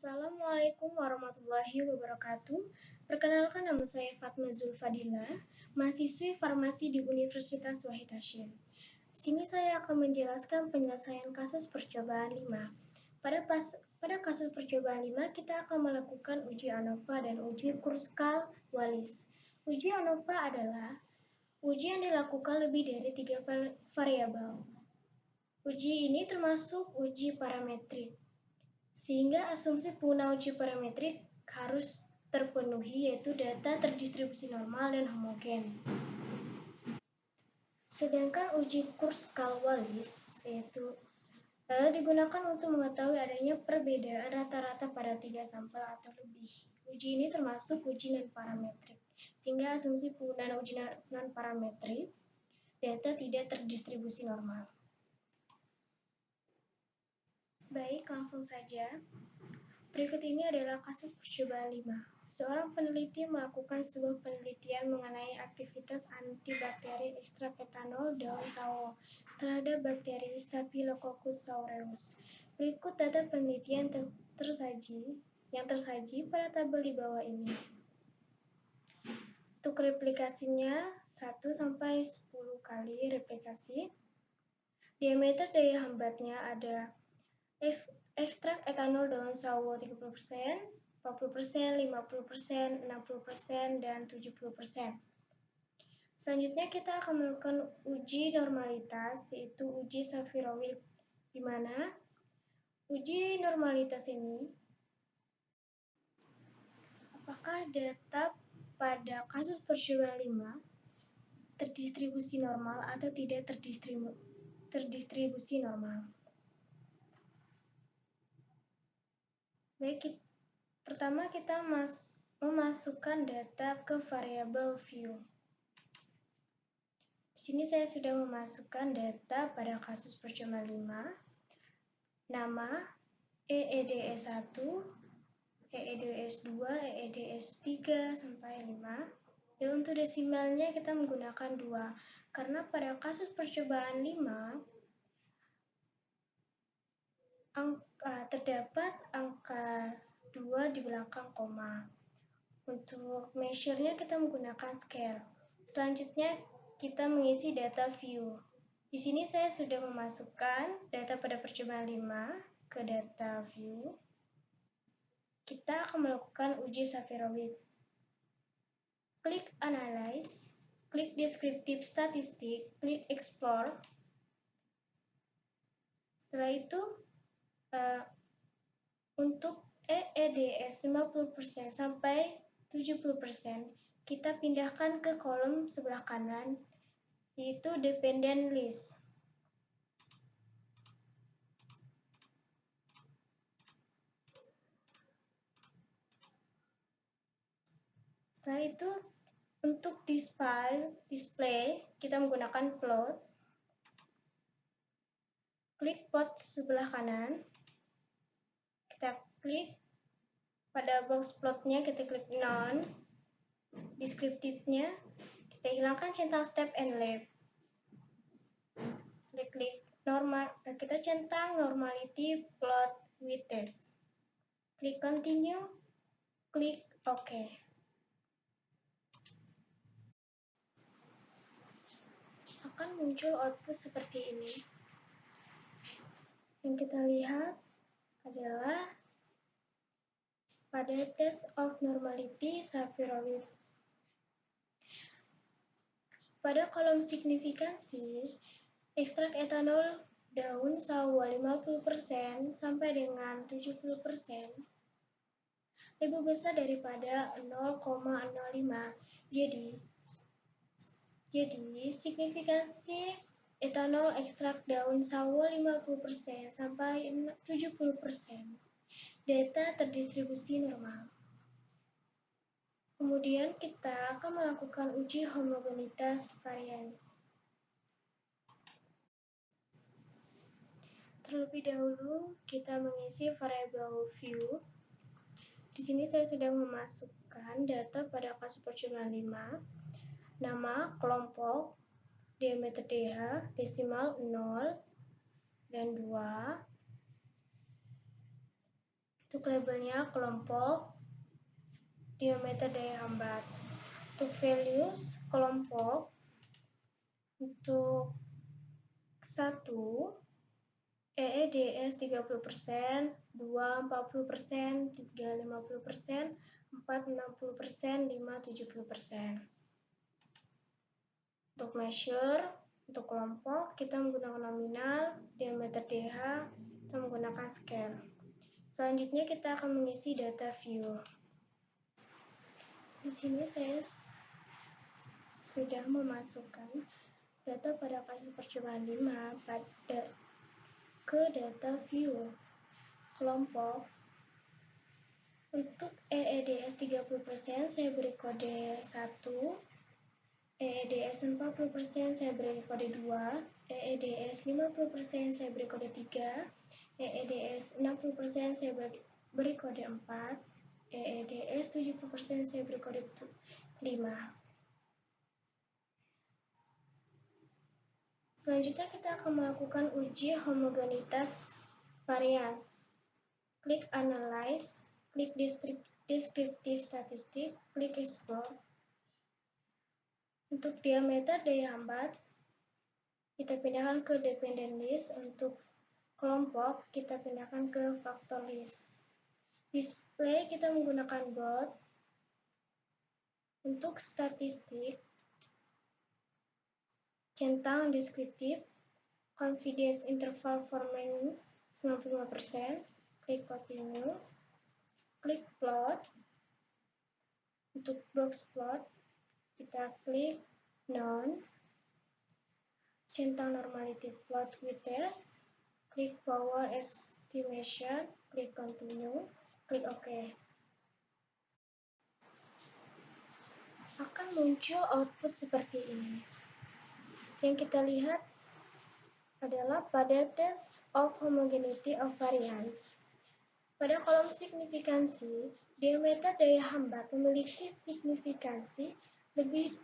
Assalamualaikum warahmatullahi wabarakatuh. Perkenalkan, nama saya Fatma Zulfadila, mahasiswi farmasi di Universitas Wahid Hasyim. Di sini saya akan menjelaskan penyelesaian kasus percobaan 5. Pada kasus percobaan 5, kita akan melakukan uji ANOVA dan uji Kruskal-Wallis. Uji ANOVA adalah uji yang dilakukan lebih dari 3 variabel. Uji ini termasuk uji parametrik, sehingga asumsi pengguna uji parametrik harus terpenuhi, yaitu data terdistribusi normal dan homogen. Sedangkan uji Kruskal-Wallis digunakan untuk mengetahui adanya perbedaan rata-rata pada 3 sampel atau lebih. Uji ini termasuk uji non-parametrik, sehingga asumsi penggunaan uji non-parametrik data tidak terdistribusi normal. Baik, langsung saja. Berikut ini adalah kasus percobaan 5. Seorang peneliti melakukan sebuah penelitian mengenai aktivitas antibakteri ekstrak etanol daun sawo terhadap bakteri Staphylococcus aureus. Berikut data penelitian yang tersaji pada tabel di bawah ini. Untuk replikasinya 1-10 kali replikasi. Diameter daya hambatnya ada ekstrak etanol daun sawo 30%, 40%, 50%, 60%, dan 70%. Selanjutnya kita akan melakukan uji normalitas, yaitu uji Safirovic, di mana uji normalitas ini apakah data pada kasus percobaan 5 terdistribusi normal atau tidak terdistribusi normal. Baik, pertama kita memasukkan data ke variabel view. Di sini saya sudah memasukkan data pada kasus percobaan 5, nama, EEDS1, EEDS2, EEDS3 sampai 5. Dan untuk desimalnya kita menggunakan 2, karena pada kasus percobaan 5 terdapat angka 2 di belakang koma. Untuk measure-nya kita menggunakan scale. Selanjutnya kita mengisi data view. Di sini saya sudah memasukkan data pada percobaan 5 ke data view. Kita akan melakukan uji Safirovic. Klik Analyze, klik Descriptive Statistic, klik Explore. Setelah itu, untuk EEDS 50% sampai 70%, kita pindahkan ke kolom sebelah kanan, yaitu Dependent List. Setelah itu, untuk display kita menggunakan plot. Klik plot sebelah kanan. Kita klik pada box plotnya, kita klik None. Deskriptifnya kita hilangkan centang step and left. Klik normal, kita centang normality plot with test. Klik Continue, klik OK. Akan muncul output seperti ini. Yang kita lihat adalah pada test of normality Safirovic. Pada kolom signifikansi, ekstrak etanol daun sawo 50% sampai dengan 70% lebih besar daripada 0,05. Jadi signifikansi etanol ekstrak daun sawo 50% sampai 70% data terdistribusi normal. Kemudian kita akan melakukan uji homogenitas varians. Terlebih dahulu kita mengisi variabel view. Di sini saya sudah memasukkan data pada kasus percobaan 5, nama, kelompok, diameter DH, desimal 0 dan 2. Untuk labelnya kelompok, diameter daya hambat. Untuk values kelompok, untuk 1 EEDS 30%, 2 40%, 3 50%, 4 60%, 5 70%. Untuk measure, untuk kelompok kita menggunakan nominal, diameter DH, kita menggunakan scale. Selanjutnya kita akan mengisi data view. Di sini saya sudah memasukkan data pada kasus percobaan 5 ke data view. Kelompok untuk EEDS 30% saya beri kode 1, EEDS 40% saya beri kode 2, EEDS 50% saya beri kode 3, EEDS 60% saya beri kode 4, EEDS 70% saya beri kode 5. Selanjutnya kita akan melakukan uji homogenitas varians. Klik Analyze, klik Descriptive Statistic, klik Explore. Untuk diameter daya hambat, kita pindahkan ke Dependent List. Untuk kelompok, kita pindahkan ke Factor List. Display kita menggunakan bold. Untuk statistik, centang deskriptif, confidence interval forming 95%, klik Continue, klik Plot. Untuk box plot, kita klik None, centang normality plot with test, klik Power Estimation, klik Continue, klik OK. Akan muncul output seperti ini. Yang kita lihat adalah pada test of homogeneity of variance. Pada kolom signifikansi, diameter daya hambat memiliki signifikansi lebih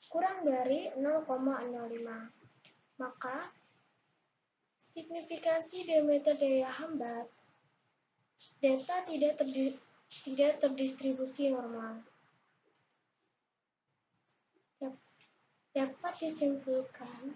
kurang dari 0,05. Maka, signifikansi diameter daya hambat data tidak terdistribusi normal. Dapat disimpulkan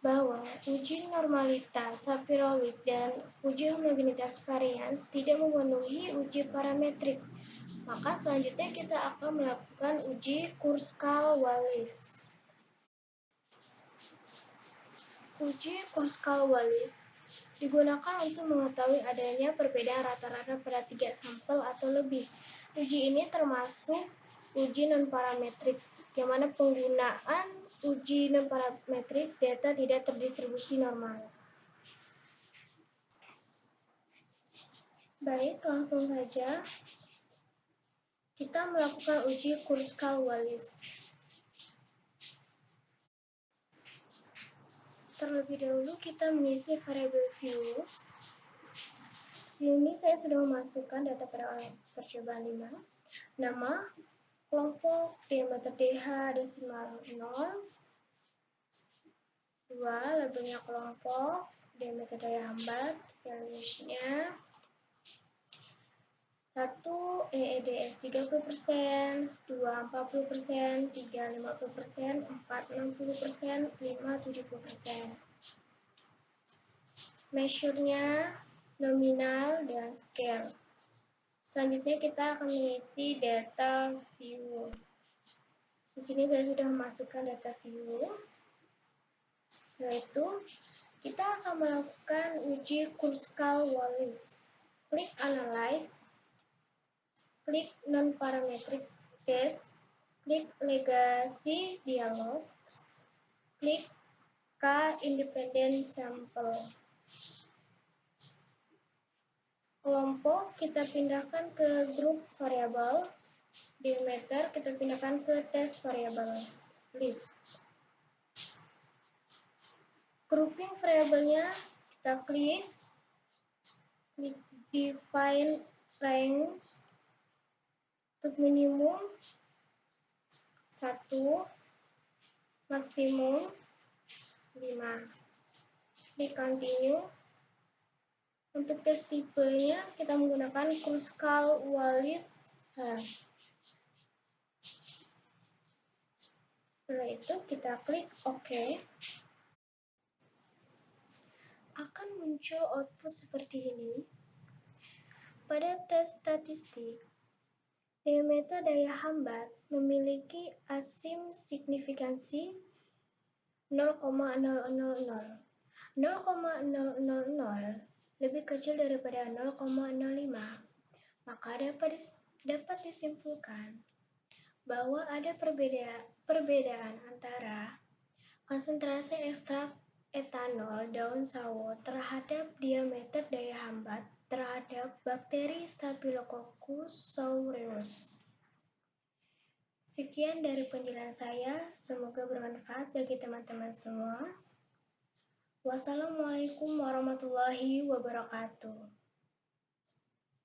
bahwa uji normalitas Sapir-Whorf dan uji homogenitas varians tidak memenuhi uji parametrik. Maka selanjutnya kita akan melakukan uji Kruskal-Wallis. Uji Kruskal-Wallis digunakan untuk mengetahui adanya perbedaan rata-rata pada 3 sampel atau lebih. Uji ini termasuk uji non-parametrik, yang mana penggunaan uji non-parametrik data tidak terdistribusi normal. Baik, langsung saja kita melakukan uji Kruskal-Wallis. Terlebih dahulu kita mengisi variabel view. Sini saya sudah memasukkan data pada percobaan 5. Nama, kelompok, diameter DH desimal 0. 2. Labelnya kelompok, diameter daya hambat, values-nya 1. EEDS 30%, 2 40%, 3 50%, 4 60%, 5 70%. Measure-nya nominal dan scale. Selanjutnya kita akan mengisi data view. Di sini saya sudah memasukkan data view. Setelah itu, kita akan melakukan uji Kruskal-Wallis. Klik Analyze, klik Non-Parametric Test, klik Legacy Dialog, klik K-Independent Sample. Kelompok kita pindahkan ke grup variabel, diameter kita pindahkan ke test variabel list. Grouping variabelnya kita klik define range untuk minimum 1, maksimum 5. Klik continue, Untuk tes tipenya, kita menggunakan Kruskal-Wallis. Setelah itu, kita klik OK. Akan muncul output seperti ini. Pada tes statistik, diameter daya hambat memiliki asim signifikansi 0,000. 0,000 lebih kecil daripada 0,05, maka dapat disimpulkan bahwa ada perbedaan antara konsentrasi ekstrak etanol daun sawo terhadap diameter daya hambat terhadap bakteri Staphylococcus aureus. Sekian dari penjelasan saya, semoga bermanfaat bagi teman-teman semua. Wassalamualaikum warahmatullahi wabarakatuh.